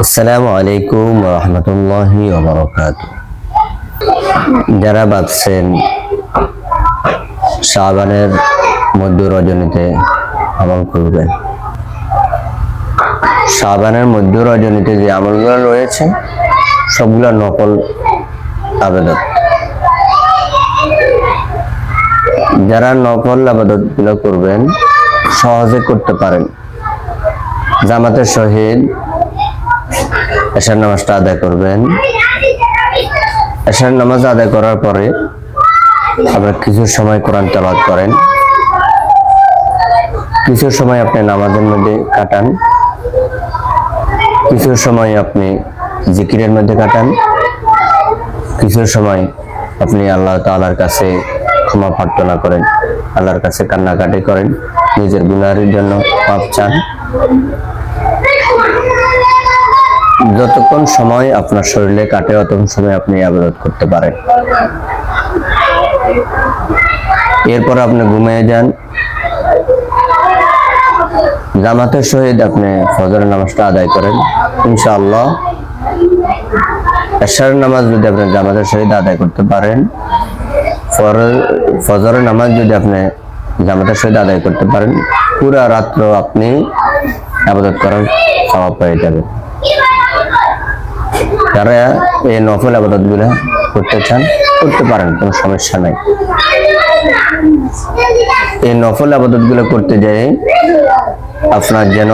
আসসালামু আলাইকুম রহমতুল্লাহি ওয়া বারাকাতুহু। যারা ভাবছেন শাবানের মধ্য রজনীতে আমল করবেন, শাবানের মধ্য রজনীতে যে আমলগুলো রয়েছে সবগুলো নকল আবাদত। যারা নকল আবাদত গুলো করবেন সহজে করতে পারেন। জামাতের সহিত এশার নামাজটা আদায় করবেন। এশার নামাজ আদায় করার পরে আপনার কিছু সময় কোরআন তেলাওয়াত করেন, কিছু সময় আপনি নামাজের মধ্যে কাটান, কিছু সময় আপনি জিকিরের মধ্যে কাটান, কিছু সময় আপনি আল্লাহ তাআলার কাছে ক্ষমা প্রার্থনা করেন, আল্লাহর কাছে কান্নাকাটি করেন, নিজের গুনাহের জন্য মাফ চান। যতক্ষণ সময় আপনার শরীরে কাটে ততক্ষণ সময় আপনি ইবাদত করতে পারেন। এরপর আপনি ঘুমিয়ে যান। জামাতের সহিত আপনি ফজরের নামাজটা আদায় করেন। ইনশাআল্লাহ এশার নামাজ যদি আপনি জামাতের সহিত আদায় করতে পারেন, ফজরের নামাজ যদি আপনি জামাতের সহিত আদায় করতে পারেন, পুরা রাত্র আপনি ইবাদত করার সওয়াব পেয়ে যাবেন। যারা এই নফল ইবাদত গুলা করতে চান করতে পারেন, কোনো সমস্যা নাই। এই নফল ইবাদত গুলো করতে যাই আপনার যেন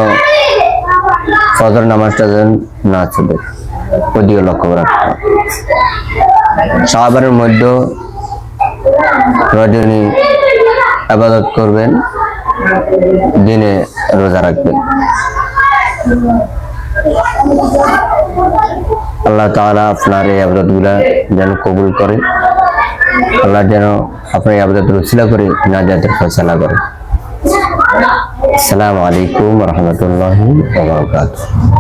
ফজর নামাজটা যেন না চলে, ওদিকে লক্ষ্য রাখতে হবে। শাবানের মধ্যে রজনী ইবাদত করবেন, দিনে রোজা রাখবেন। আল্লাহ তাআলা আপনার এই ইবাদত গুলা যেন কবুল করে, আল্লাহ যেন আপনার ইবাদতের উসিলা করে নাজাতের ফয়সালা করে। আসসালামু আলাইকুম ওয়া রাহমাতুল্লাহি ওয়া বারাকাতুহু।